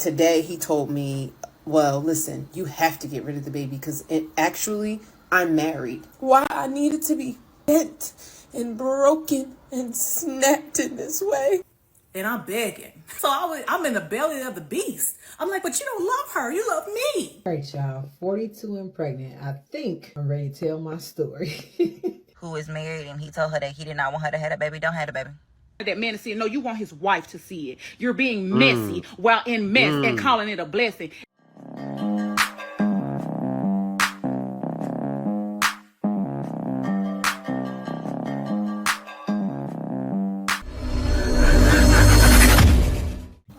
today he told me, well, listen, you have to get rid of the baby because actually I'm married. Why I needed to be bent and broken and snapped in this way. And I'm begging. So I'm in the belly of the beast. I'm like, but you don't love her. You love me. All right, y'all. 42 and pregnant. I think I'm ready to tell my story. Who is married and he told her that he did not want her to have a baby, don't have a baby. That man to see it. No, you want his wife to see it. You're being messy while in mess and calling it a blessing.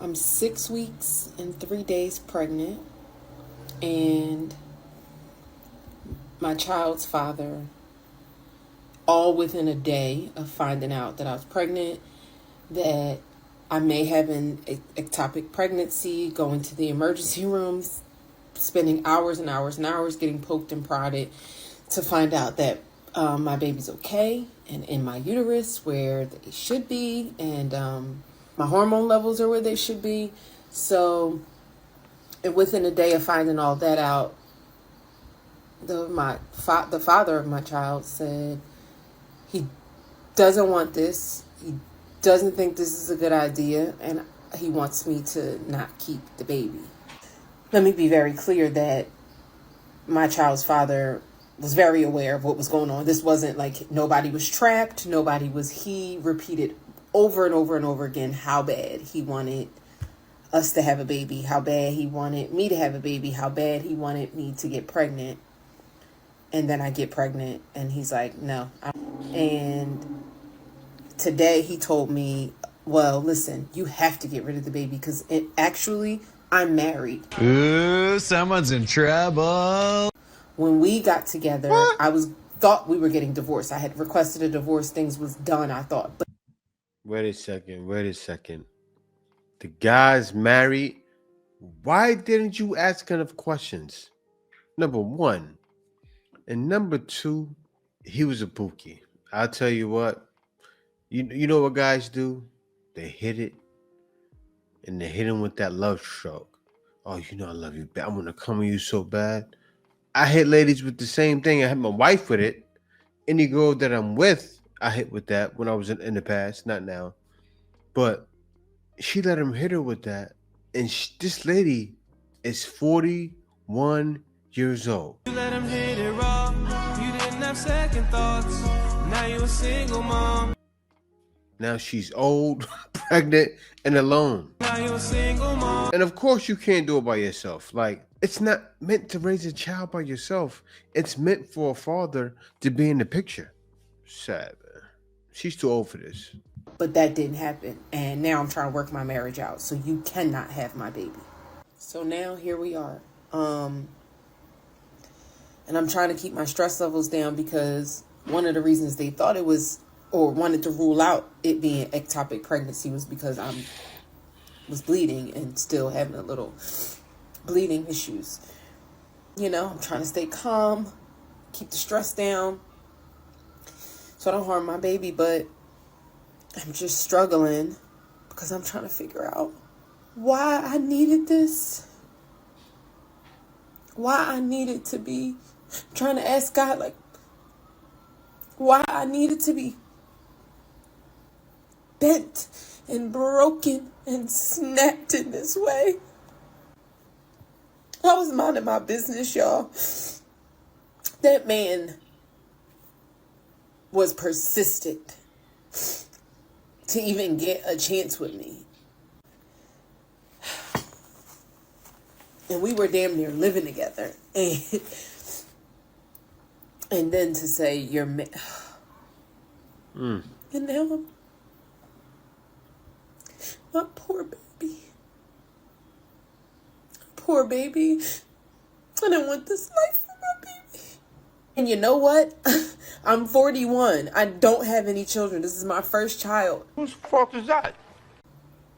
I'm 6 weeks and 3 days pregnant, and my child's father, all within a day of finding out that I was pregnant, that I may have an ectopic pregnancy, going to the emergency rooms, spending hours and hours and hours getting poked and prodded to find out that my baby's okay and in my uterus where they should be, and my hormone levels are where they should be. So within a day of finding all that out, the father of my child said he doesn't want this. He doesn't think this is a good idea, and he wants me to not keep the baby. Let me be very clear that my child's father was very aware of what was going on. This wasn't like nobody was trapped. He repeated over and over and over again how bad he wanted us to have a baby, how bad he wanted me to have a baby, how bad he wanted me to get pregnant. And then I get pregnant and he's like, no. And today he told me, well, listen, you have to get rid of the baby because actually I'm married. Ooh, someone's in trouble. When we got together, thought we were getting divorced. I had requested a divorce. Things was done, I thought. But Wait a second. The guy's married. Why didn't you ask enough questions? Number one. And number two, he was a pookie. I'll tell you what. You know what guys do? They hit it. And they hit him with that love stroke. Oh, you know I love you bad. I'm going to come with you so bad. I hit ladies with the same thing. I hit my wife with it. Any girl that I'm with, I hit with that when I was in the past, not now. But she let him hit her with that. And this lady is 41 years old. You let him hit it raw. You didn't have second thoughts. Now you're a single mom. Now she's old, pregnant, and alone. Now you're a single mom. And of course you can't do it by yourself. Like, it's not meant to raise a child by yourself. It's meant for a father to be in the picture. Sad, man. She's too old for this. But that didn't happen. And now I'm trying to work my marriage out. So you cannot have my baby. So now here we are. And I'm trying to keep my stress levels down because one of the reasons they thought it was, or wanted to rule out it being ectopic pregnancy, was because I was bleeding and still having a little bleeding issues. You know, I'm trying to stay calm, keep the stress down so I don't harm my baby, but I'm just struggling because I'm trying to figure out why I needed this. Why I needed to be trying to ask God, like, why I needed to be bent and broken and snapped in this way. I was minding my business, y'all. That man was persistent to even get a chance with me. And we were damn near living together. And then to say, you're And now my poor baby. Poor baby. I didn't want this life for my baby. And you know what? I'm 41. I don't have any children. This is my first child. Whose fault is that?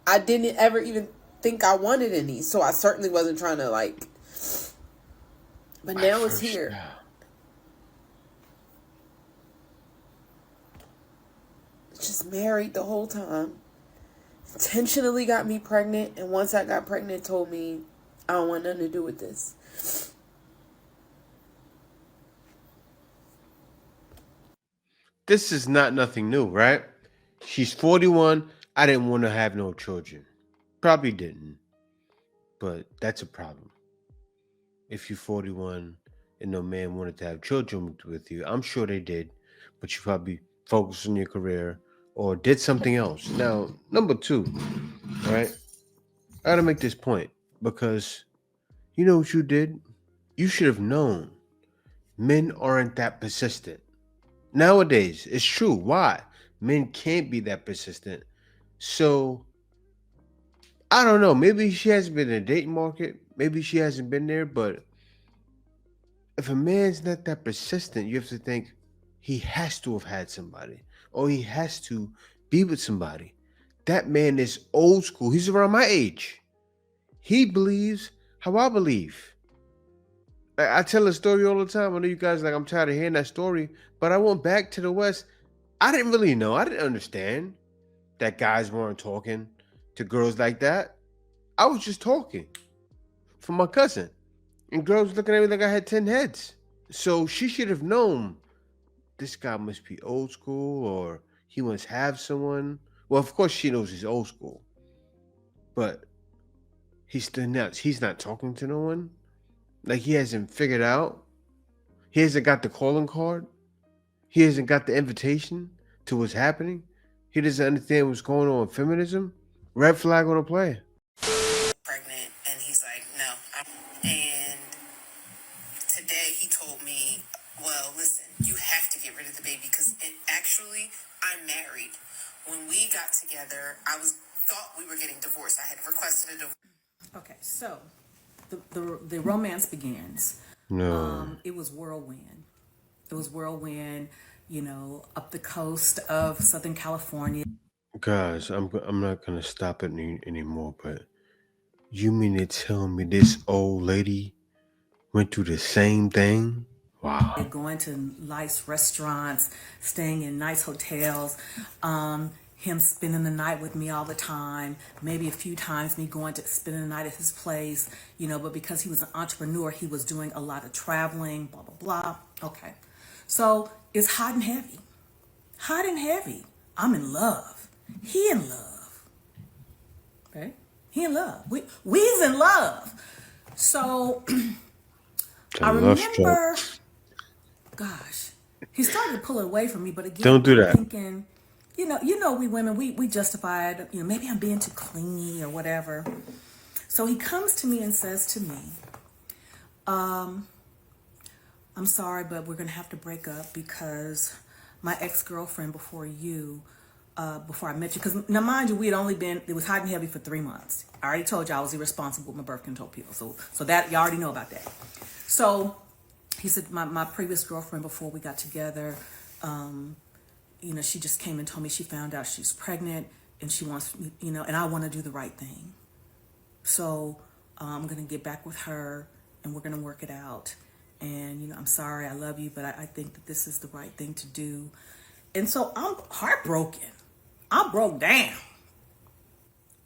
I didn't ever even think I wanted any. So I certainly wasn't trying to but now it's here. Child. Just married the whole time. intentionally got me pregnant, and once I got pregnant told me I don't want nothing to do with this. This is not nothing new, right? She's 41. I didn't want to have no children. Probably didn't. But that's a problem. If you're 41 and no man wanted to have children with you, I'm sure they did, but you probably focused on your career or did something else. Now, number two, right? I gotta make this point because you know what you did? You should have known men aren't that persistent. Nowadays, it's true. Why? Men can't be that persistent. So, I don't know. Maybe she hasn't been in the dating market. Maybe she hasn't been there, but if a man's not that persistent, you have to think he has to have had somebody or he has to be with somebody. That man is old school. He's around my age. He believes how I believe. I tell a story all the time. I know you guys like I'm tired of hearing that story, but I went back to the West. I didn't really know. I didn't understand that guys weren't talking to girls like that. I was just talking for my cousin. And girls looking at me like I had 10 heads. So she should have known this guy must be old school or he must have someone. Well, of course she knows he's old school. But he's not talking to no one. Like he hasn't figured out. He hasn't got the calling card. He hasn't got the invitation to what's happening. He doesn't understand what's going on with feminism. Red flag on a play. Pregnant, and he's like, no. And today he told me, well, listen, you have to get rid of the baby because actually I'm married. When we got together, thought we were getting divorced. I had requested a divorce. Okay, so the romance begins. No. It was Whirlwind. It was Whirlwind, up the coast of Southern California. Guys, I'm not gonna stop it anymore, but you mean to tell me this old lady went through the same thing? Wow. Going to nice restaurants, staying in nice hotels, him spending the night with me all the time, maybe a few times me going to spending the night at his place, but because he was an entrepreneur, he was doing a lot of traveling, blah, blah, blah. Okay. So it's hot and heavy. Hot and heavy. I'm in love. He in love. Okay? He in love. We's in love. So I remember, gosh, he started to pull it away from me, but again, Don't do that. Thinking, we women, we justify it, maybe I'm being too clingy or whatever. So he comes to me and says to me, I'm sorry, but we're going to have to break up because my ex-girlfriend before I met you, because now mind you, it was hot and heavy for 3 months. I already told you I was irresponsible with my birth control pills. So that, you already know about that. So he said, my previous girlfriend before we got together, she just came and told me she found out she's pregnant and she wants me, and I want to do the right thing. So I'm going to get back with her and we're going to work it out. And, I'm sorry, I love you, but I think that this is the right thing to do. And so I'm heartbroken. I broke down.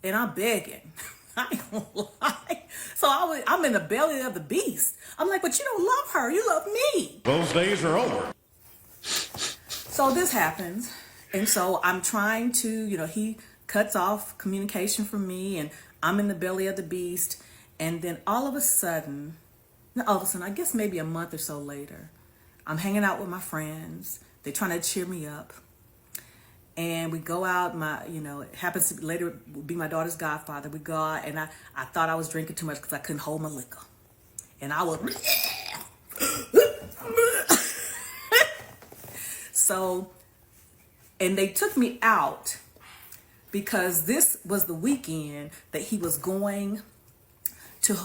And I'm begging. I ain't gonna lie. So I'm in the belly of the beast. I'm like, but you don't love her. You love me. Those days are over. So this happens. And so I'm trying to, he cuts off communication from me and I'm in the belly of the beast. And then all of a sudden, I guess maybe a month or so later, I'm hanging out with my friends. They're trying to cheer me up. And we go out, it happens to later be my daughter's godfather. We go out and I thought I was drinking too much because I couldn't hold my liquor. And I was, so, and they took me out because this was the weekend that he was going to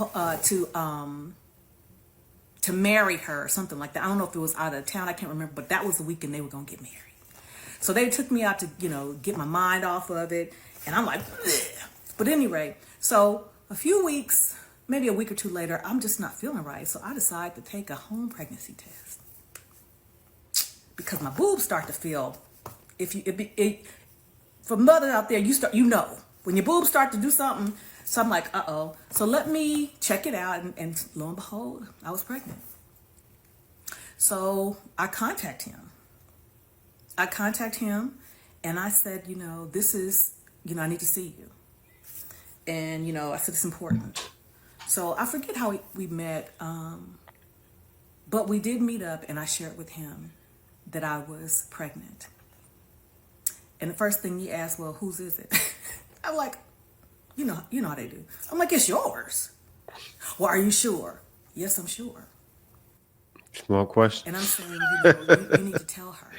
marry her or something like that. I don't know if it was out of town. I can't remember, but that was the weekend they were going to get married. So they took me out to, get my mind off of it. And I'm like, bleh. But anyway, so a few weeks, maybe a week or two later, I'm just not feeling right. So I decide to take a home pregnancy test because my boobs start to feel, for mothers out there, when your boobs start to do something. So I'm like, uh-oh. So let me check it out. And lo and behold, I was pregnant. So I contact him. And I said, this is, I need to see you. And, I said, it's important. So I forget how we met, but we did meet up, and I shared with him that I was pregnant. And the first thing he asked, well, whose is it? I'm like, you know how they do. I'm like, it's yours. Well, are you sure? Yes, I'm sure. Small question. And I'm saying, you need to tell her.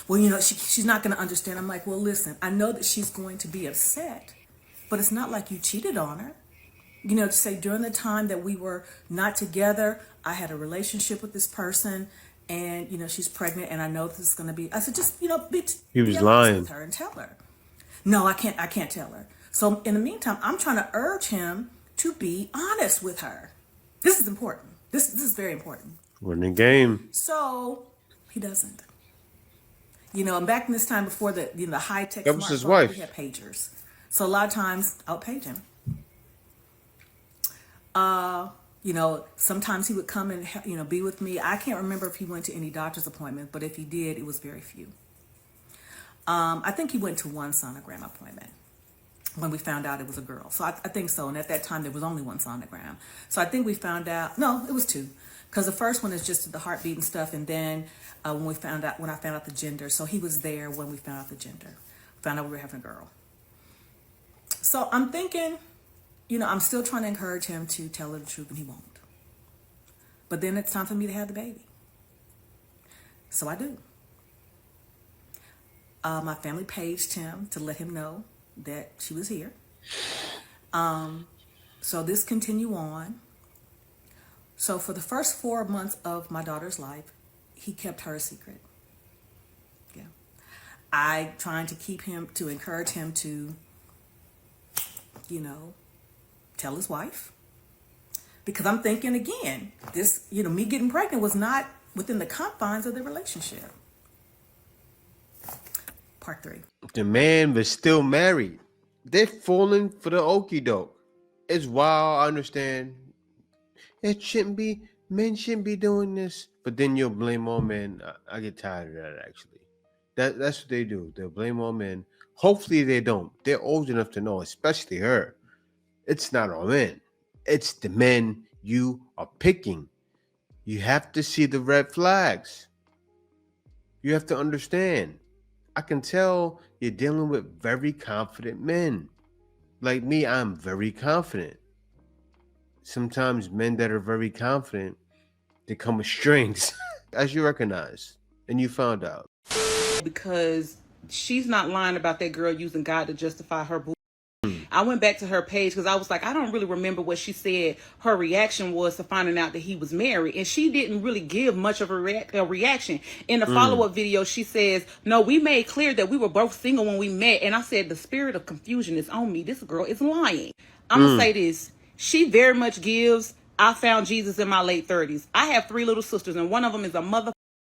Well, she's not going to understand. I'm like, well, listen, I know that she's going to be upset, but it's not like you cheated on her. To say during the time that we were not together, I had a relationship with this person, and, she's pregnant, and I know this is going to be, I said, just, He was be honest lying with her and tell her. No, I can't tell her. So in the meantime, I'm trying to urge him to be honest with her. This is important. This is very important. Winning game. So he doesn't. And back in this time before the the high tech That was his smartphone, wife. we had pagers. So a lot of times I'll page him. Sometimes he would come and be with me. I can't remember if he went to any doctor's appointment, but if he did, it was very few. I think he went to one sonogram appointment when we found out it was a girl. So I think so. And at that time, there was only one sonogram. So I think we found out, no, it was two. Because the first one is just the heartbeat and stuff. And then when I found out the gender. So he was there when we found out the gender. Found out we were having a girl. So I'm thinking, I'm still trying to encourage him to tell her the truth, and he won't. But then it's time for me to have the baby. So I do. My family paged him to let him know that she was here. So this continued on. So for the first 4 months of my daughter's life, he kept her a secret. Yeah. I trying to encourage him to, tell his wife. Because I'm thinking again, this, me getting pregnant was not within the confines of the relationship. Part 3. The man was still married. They're falling for the okie doke. It's wild. I understand. Men shouldn't be doing this. But then you'll blame all men. I get tired of that, actually. That's what they do. They'll blame all men. Hopefully they don't. They're old enough to know, especially her. It's not all men. It's the men you are picking. You have to see the red flags. You have to understand. I can tell you're dealing with very confident men. Like me, I'm very confident. Sometimes men that are very confident, they come with strings, as you recognize, and you found out. Because she's not lying about that girl using God to justify her boo. I went back to her page because I was like, I don't really remember what she said her reaction was to finding out that he was married. And she didn't really give much of a reaction. In the follow-up video, she says, no, we made clear that we were both single when we met. And I said, the spirit of confusion is on me. This girl is lying. I'm going to say this. She very much gives, I found Jesus in my late 30s. I have 3 little sisters, and one of them is a mother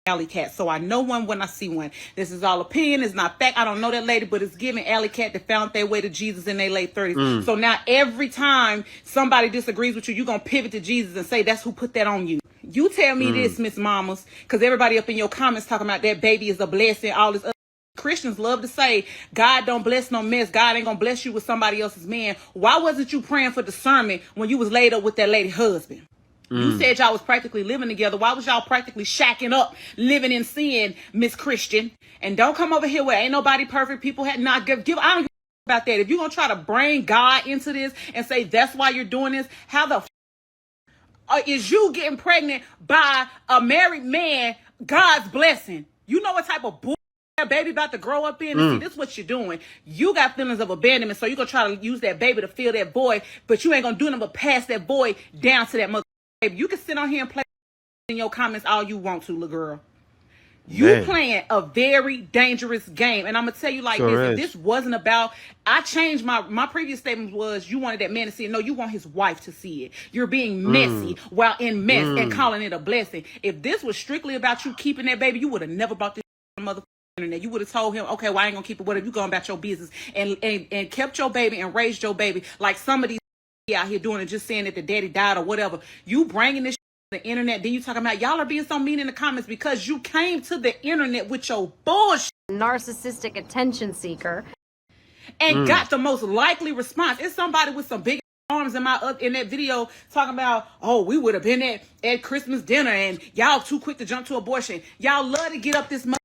alley cat. So I know one when I see one. This is all opinion. It's not fact. I don't know that lady, but it's giving alley cat that found their way to Jesus in their late 30s. So now every time somebody disagrees with you, you're going to pivot to Jesus and say, that's who put that on you. You tell me this, Miss Mamas, because everybody up in your comments talking about that baby is a blessing, all this other. Christians love to say, God don't bless no mess. God ain't going to bless you with somebody else's man. Why wasn't you praying for discernment when you was laid up with that lady husband? You said y'all was practically living together. Why was y'all practically shacking up, living in sin, Miss Christian? And don't come over here where ain't nobody perfect. People had not give. I don't give about that. If you're gonna try to bring God into this and say that's why you're doing this, how the is you getting pregnant by a married man? God's blessing. You know what type of bull that baby about to grow up in? And see, this is what you're doing. You got feelings of abandonment, so you're gonna try to use that baby to fill that void, but you ain't gonna do nothing but pass that void down to that mother. You can sit on here and play in your comments all you want to, little girl. You playing a very dangerous game. And I'm going to tell you like this. If this wasn't about, I changed my previous statement was you wanted that man to see it. No, you want his wife to see it. You're being messy while in mess and calling it a blessing. If this was strictly about you keeping that baby, you would have never brought this mother internet. You would have told him, okay, well, I ain't gonna keep it. Whatever, you going about your business and kept your baby and raised your baby like some of these out here doing it, just saying that the daddy died or whatever. You bringing this to the internet, then you talking about y'all are being so mean in the comments because you came to the internet with your bullshit. Narcissistic attention seeker. And got the most likely response. It's somebody with some big arms in that video talking about, oh, we would have been at Christmas dinner and y'all too quick to jump to abortion. Y'all love to get up this money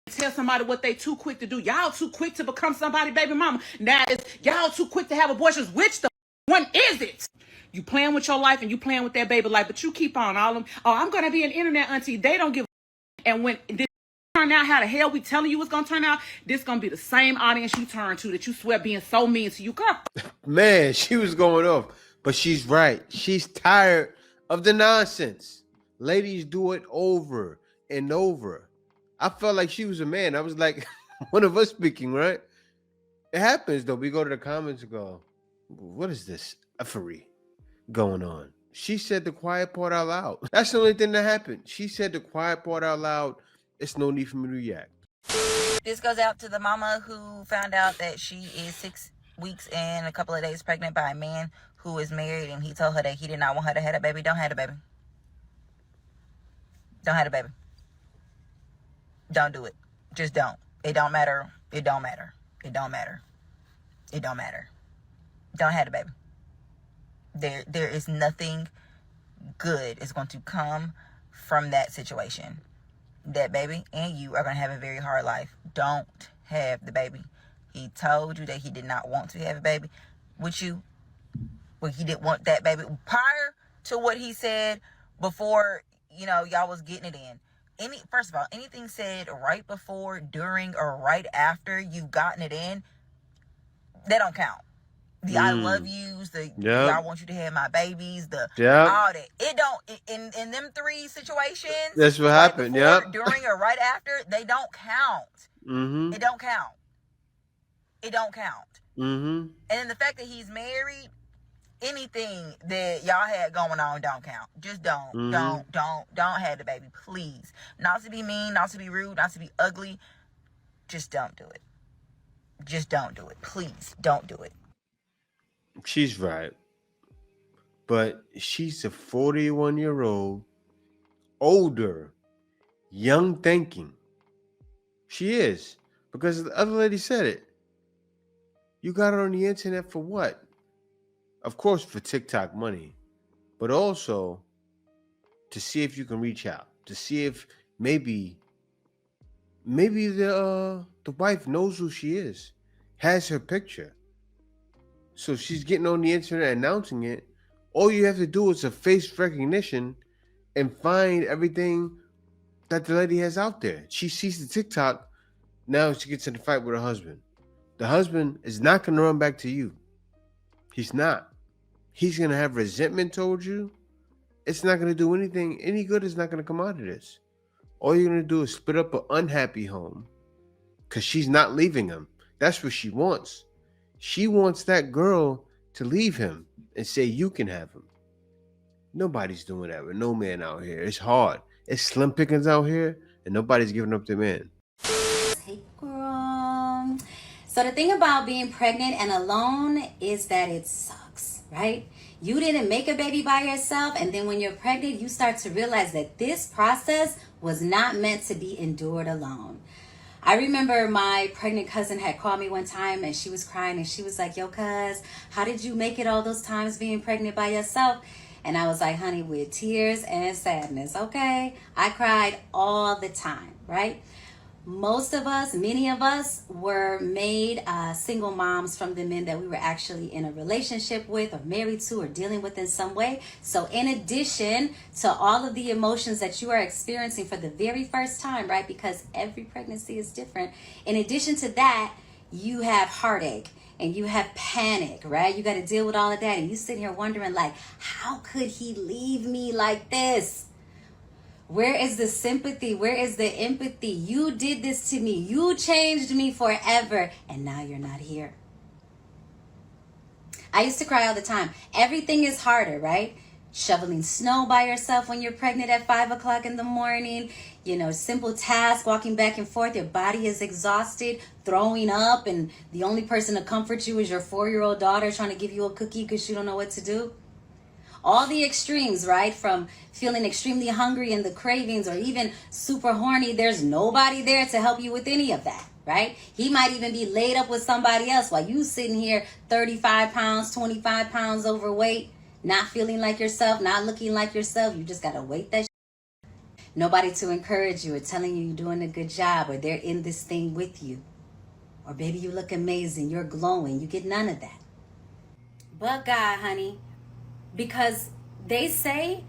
and tell somebody what they too quick to do. Y'all too quick to become somebody baby mama. Now it's y'all too quick to have abortions. Which the one is it? You playing with your life and you playing with that baby life, but you keep on all them. Oh, I'm gonna be an internet auntie. They don't give a. And when this turn out how the hell we telling you it's gonna turn out, this gonna be the same audience you turn to that you swear being so mean to you, girl. Man, she was going off, but she's right. She's tired of the nonsense. Ladies do it over and over. I felt like she was a man. I was like, one of us speaking, right? It happens though. We go to the comments and go, what is this effery going on? She said the quiet part out loud. That's the only thing that happened. She said the quiet part out loud. It's no need for me to react. This goes out to the mama who found out that she is 6 weeks and a couple of days pregnant by a man who is married, and he told her that he did not want her to have a baby. Don't have a baby. Don't have a baby. Don't do it. Just don't. It don't matter. It don't matter. It don't matter. It don't matter. Don't have a baby. There is nothing good is going to come from that situation. That baby and you are going to have a very hard life. Don't have the baby. He told you that he did not want to have a baby with you. Well, he didn't want that baby prior to what he said before, y'all was getting it in. First of all, anything said right before, during, or right after you've gotten it in, they don't count. The I love yous, I want you to have my babibies, all that. It don't, in them three situations. That's what happened, before, during, or right after, they don't count. It don't count. It don't count. And then the fact that he's married, anything that y'all had going on don't count. Just don't have the baby, please. Not to be mean, not to be rude, not to be ugly. Just don't do it. Just don't do it. Please, don't do it. She's right. But she's a 41-year-old, older, young thinking. She is. Because the other lady said it. You got it on the internet for what? Of course, for TikTok money. But also to see if you can reach out. To see if maybe the wife knows who she is. Has her picture. So she's getting on the internet announcing it. All you have to do is a face recognition and find everything that the lady has out there. She sees the TikTok. Now she gets in a fight with her husband. The husband is not going to run back to you. He's not. He's going to have resentment towards you. It's not going to do anything. Any good is not going to come out of this. All you're going to do is split up an unhappy home because she's not leaving him. That's what she wants. She wants that girl to leave him and say, you can have him. Nobody's doing that with no man out here. It's hard. It's slim pickings out here, and nobody's giving up their man. Hey, girl. So the thing about being pregnant and alone is that it sucks, right? You didn't make a baby by yourself, and then when you're pregnant, you start to realize that this process was not meant to be endured alone. I remember my pregnant cousin had called me one time and she was crying and she was like, yo, cuz, how did you make it all those times being pregnant by yourself? And I was like, honey, with tears and sadness, okay? I cried all the time, right? Most of us, many of us were made single moms from the men that we were actually in a relationship with or married to or dealing with in some way. So in addition to all of the emotions that you are experiencing for the very first time, right? Because every pregnancy is different. In addition to that, you have heartache and you have panic, right? You got to deal with all of that. And you sitting here wondering like, how could he leave me like this? Where is the sympathy? Where is the empathy? You did this to me. You changed me forever. And now you're not here. I used to cry all the time. Everything is harder, right? Shoveling snow by yourself when you're pregnant at 5 o'clock in the morning. simple task, walking back and forth, your body is exhausted, throwing up, and the only person to comfort you is your 4-year-old daughter trying to give you a cookie because you don't know what to do. All the extremes, right? From feeling extremely hungry and the cravings, or even super horny, there's nobody there to help you with any of that, right? He might even be laid up with somebody else while you sitting here 35 pounds, 25 pounds overweight, not feeling like yourself, not looking like yourself. You just got to wait that. Nobody to encourage you or telling you you're doing a good job, or they're in this thing with you. Or baby, you look amazing, you're glowing. You get none of that. But God, honey, because they say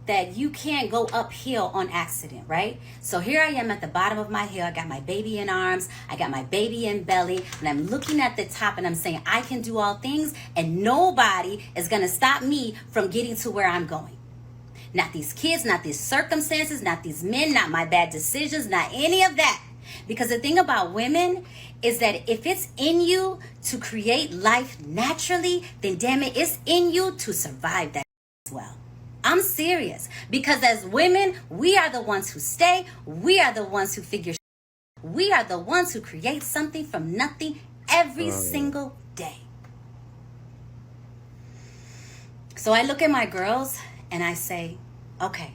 that you can't go uphill on accident, right? So here I am at the bottom of my hill. I got my baby in arms. I got my baby in belly. And I'm looking at the top and I'm saying, I can do all things and nobody is going to stop me from getting to where I'm going. Not these kids, not these circumstances, not these men, not my bad decisions, not any of that. Because the thing about women is that if it's in you to create life naturally, then damn it, it's in you to survive that as well. I'm serious. Because as women, we are the ones who stay. We are the ones who figure. We are the ones who create something from nothing every single day. So I look at my girls and I say, okay,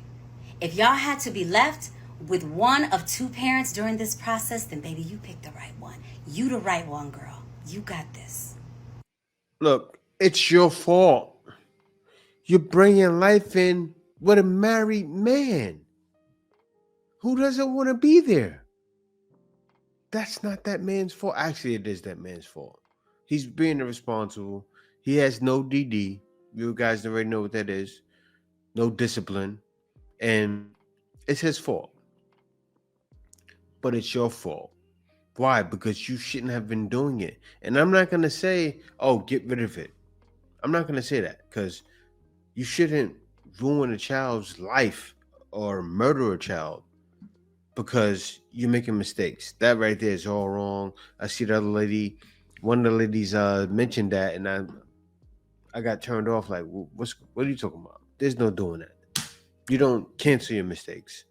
if y'all had to be left with one of two parents during this process, then baby, you picked the right one. You the right one, girl. You got this. Look, it's your fault. You're bringing life in with a married man who doesn't want to be there. That's not that man's fault. Actually, it is that man's fault. He's being irresponsible. He has no DD. You guys already know what that is. No discipline. And it's his fault. But it's your fault. Why? Because you shouldn't have been doing it. And I'm not going to say, oh, get rid of it. I'm not going to say that, because you shouldn't ruin a child's life or murder a child because you're making mistakes. That right there is all wrong. I see the other lady, one of the ladies mentioned that, and I got turned off. Like, what are you talking about? There's no doing that. You don't cancel your mistakes.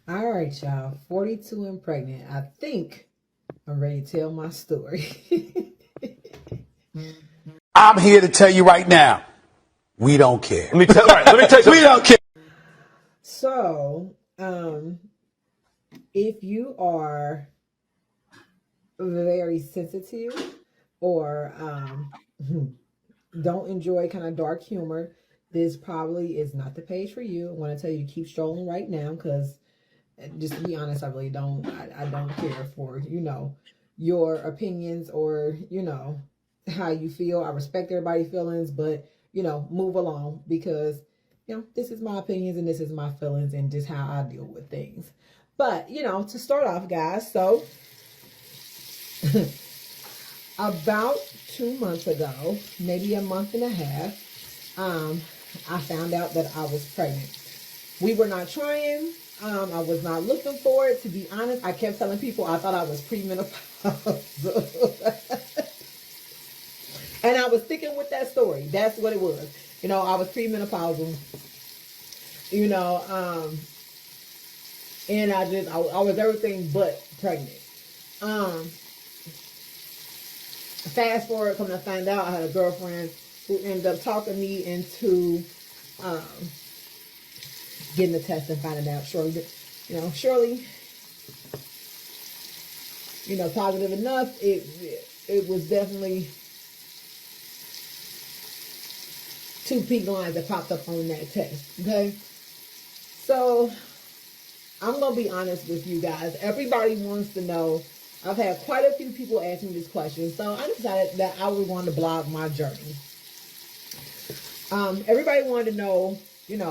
All right, y'all. 42 and pregnant. I think I'm ready to tell my story. I'm here to tell you right now, we don't care. Let me tell you We don't care. So, if you are very sensitive or don't enjoy kind of dark humor, this probably is not the page for you. I want to tell you to keep strolling right now, because just to be honest, I really don't. I don't care for your opinions or how you feel. I respect everybody's feelings, but move along, because this is my opinions and this is my feelings and just how I deal with things. But to start off, guys, so about 2 months ago, maybe a month and a half, I found out that I was pregnant. We were not trying. I was not looking for it. To be honest, I kept telling people I thought I was premenopausal. And I was sticking with that story. That's what it was. I was premenopausal. And I was everything but pregnant. Fast forward, come to find out, I had a girlfriend who ended up talking me into getting the test and finding out surely, positive enough. It was definitely 2 pink lines that popped up on that test. Okay, so I'm gonna be honest with you guys. Everybody wants to know. I've had quite a few people ask me this question, so I decided that I would want to blog my journey. Everybody wanted to know,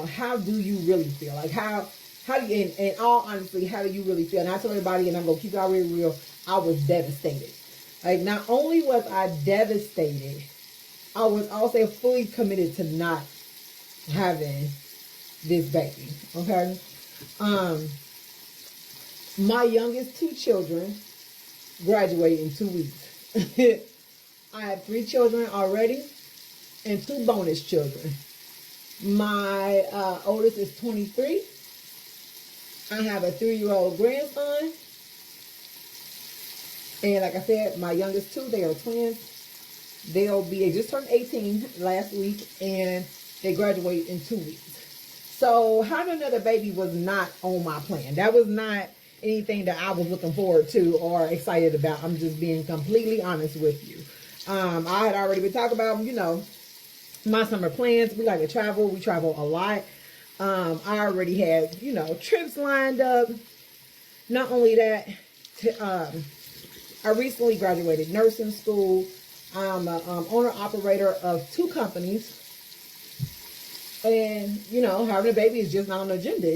how do you really feel? Like how do you, in all honesty, how do you really feel? And I tell everybody, and I'm gonna keep it all real, I was devastated. Like, not only was I devastated, I was also fully committed to not having this baby. Okay. My youngest 2 children graduate in 2 weeks. I have 3 children already and 2 bonus children. My oldest is 23 I have a 3-year-old grandson. And like I said, my youngest two, they are twins. They just turned 18 last week, and they graduate in 2 weeks. So having another baby was not on my plan. That was not anything that I was looking forward to or excited about. I'm just being completely honest with you. I had already been talking about, my summer plans. We like to travel. We travel a lot. I already had, trips lined up. Not only that, I recently graduated nursing school. I'm an owner-operator of 2 companies. And, having a baby is just not on the agenda.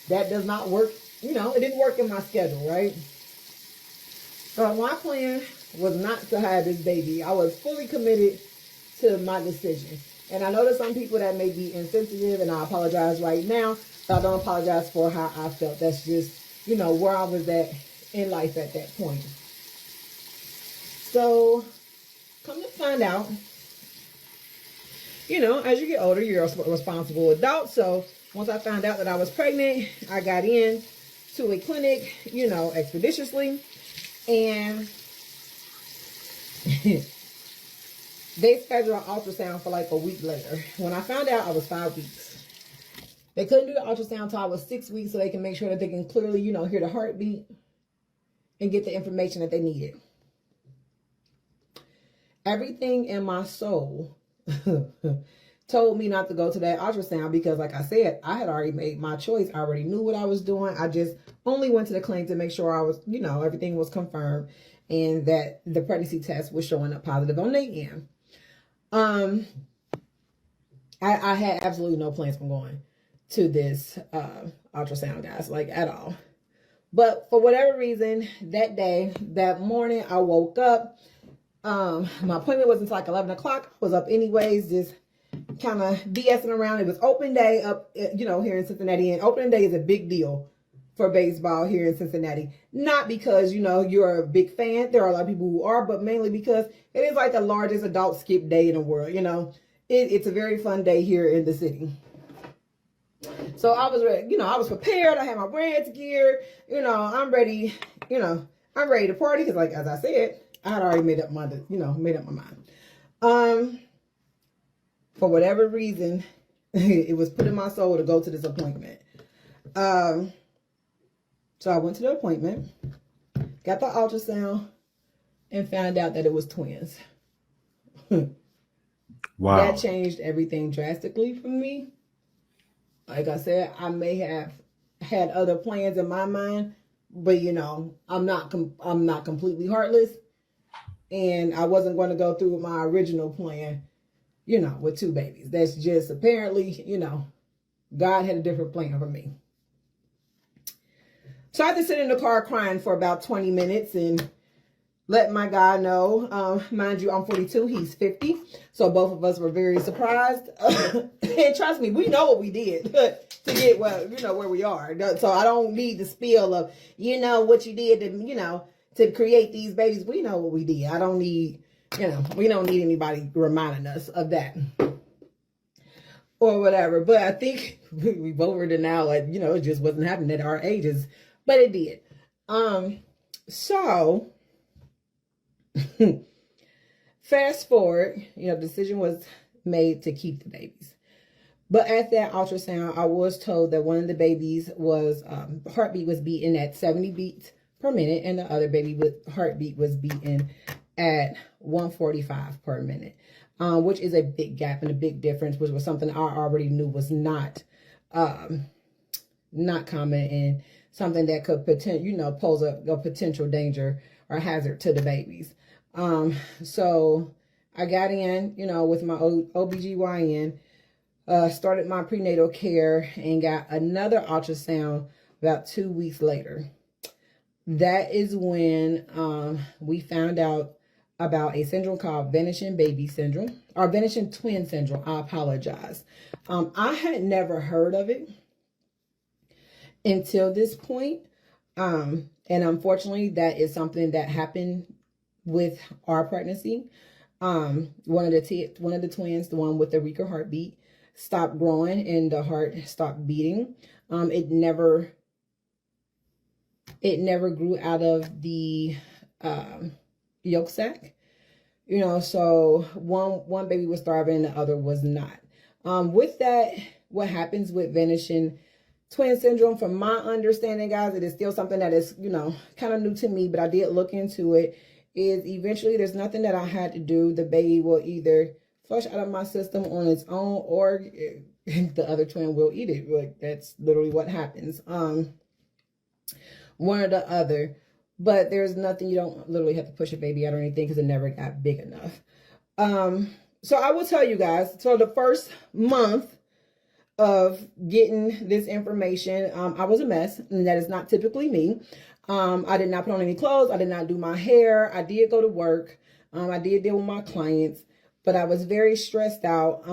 That does not work. It didn't work in my schedule, right? So my plan was not to have this baby. I was fully committed to my decision. And I know there's some people that may be insensitive, and I apologize right now, but I don't apologize for how I felt. That's just, where I was at in life at that point. So, come to find out, as you get older, you're a responsible adult. So, once I found out that I was pregnant, I got in to a clinic, expeditiously. And they scheduled an ultrasound for like a week later. When I found out, I was 5 weeks. They couldn't do the ultrasound until I was 6 weeks, so they can make sure that they can clearly, hear the heartbeat and get the information that they needed. Everything in my soul told me not to go to that ultrasound because, like I said, I had already made my choice. I already knew what I was doing. I just only went to the clinic to make sure I was, everything was confirmed and that the pregnancy test was showing up positive on their end. I had absolutely no plans from going to this ultrasound, guys, like at all. But for whatever reason, that morning, I woke up. My appointment wasn't until like 11 o'clock. I was up anyways, just kind of BSing around. It was open day up, here in Cincinnati. And opening day is a big deal for baseball here in Cincinnati. Not because, you're a big fan. There are a lot of people who are, but mainly because it is like the largest adult skip day in the world, It's a very fun day here in the city. So I was ready, I was prepared. I had my brands gear, I'm ready, I'm ready to party. Cause like, as I said, I had already made up my mind. For whatever reason, it was put in my soul to go to this appointment. So I went to the appointment, got the ultrasound, and found out that it was twins. Wow. That changed everything drastically for me. Like I said, I may have had other plans in my mind, but I'm not completely heartless, and I wasn't going to go through with my original plan, with 2 babies. That's just apparently, God had a different plan for me. So I had to sit in the car crying for about 20 minutes and let my guy know. Mind you, I'm 42, he's 50. So both of us were very surprised. And trust me, we know what we did to get where we are. So I don't need the spiel of, what you did to create these babies. We know what we did. I don't need, we don't need anybody reminding us of that. Or whatever. But I think we've over it now, like, it just wasn't happening at our ages. But it did. So fast forward, the decision was made to keep the babies. But at that ultrasound, I was told that one of the babies was heartbeat was beating at 70 beats per minute, and the other baby with heartbeat was beating at 145 per minute, which is a big gap and a big difference, which was something I already knew was not common and something that could pose a potential danger or hazard to the babies. So I got in, with my OBGYN, started my prenatal care and got another ultrasound about 2 weeks later. That is when we found out about a syndrome called vanishing baby syndrome, or vanishing twin syndrome. I apologize. I had never heard of it until this point. And unfortunately, that is something that happened with our pregnancy. One of the twins, the one with the weaker heartbeat, stopped growing and the heart stopped beating. It never It never grew out of the yolk sac. You know, so one baby was thriving and the other was not. With that, what happens with vanishing twin syndrome, from my understanding, guys, it is still something that is, you know, kind of new to me, but I did look into it, is eventually there's nothing that I had to do. The baby will either flush out of my system on its own, or the other twin will eat it. Like, that's literally what happens. One or the other. But there's nothing, you don't literally have to push a baby out or anything because it never got big enough. So I will tell you guys, so the first month of getting this information, I was a mess, and that is not typically me. I did not put on any clothes. I did not do my hair. I did go to work. I did deal with my clients, but I was very stressed out.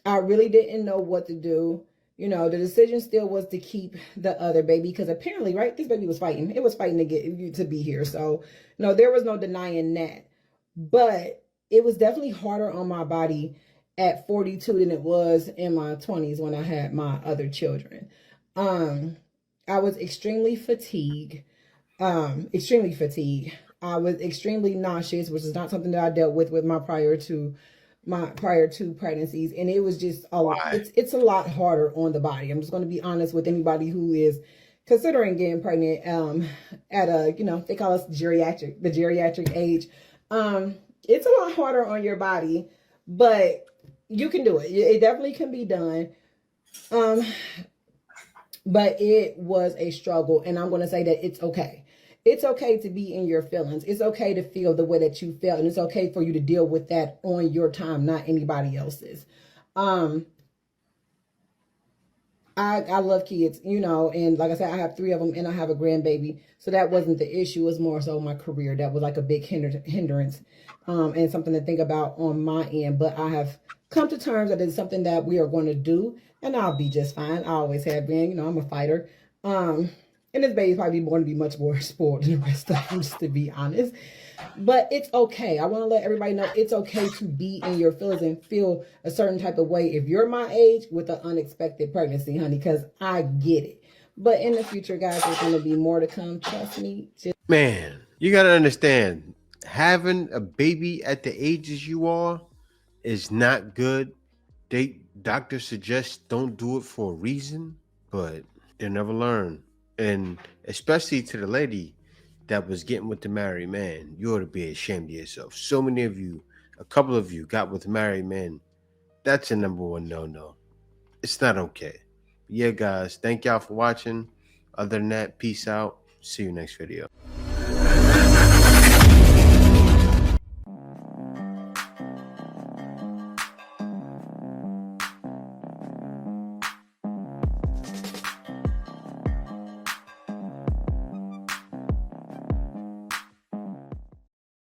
I really didn't know what to do. You know, the decision still was to keep the other baby, because apparently, right, this baby was fighting. It was fighting to get you to be here. So, no, there was no denying that. But it was definitely harder on my body at 42 than it was in my 20s when I had my other children. I was extremely fatigued. Extremely fatigued. I was extremely nauseous, which is not something that I dealt with my prior two pregnancies, and it was just it's a lot harder on the body. I'm just going to be honest with anybody who is considering getting pregnant at a, you know, they call us the geriatric age. It's a lot harder on your body, but you can do it. It definitely can be done. But it was a struggle, and I'm going to say that it's okay. It's okay to be in your feelings. It's okay to feel the way that you felt, and it's okay for you to deal with that on your time, not anybody else's. I love kids, you know, and like I said, I have 3 of them, and I have a grandbaby, so that wasn't the issue. It was more so my career that was like a big hindrance, and something to think about on my end. But I have come to terms that it's something that we are going to do, and I'll be just fine. I always have been, you know, I'm a fighter. And this baby's probably going to be much more spoiled than the rest of them, just to be honest. But it's okay. I want to let everybody know it's okay to be in your feelings and feel a certain type of way if you're my age with an unexpected pregnancy, honey, because I get it. But in the future, guys, there's going to be more to come. Trust me. Man, you got to understand, having a baby at the ages you are is not good. Doctors suggest don't do it for a reason, but they never learn. And especially to the lady that was getting with the married man, you ought to be ashamed of yourself. So many of you, a couple of you, got with married men. That's a number one no. It's not okay. Yeah, guys, thank y'all for watching. Other than that, peace out. See you next video.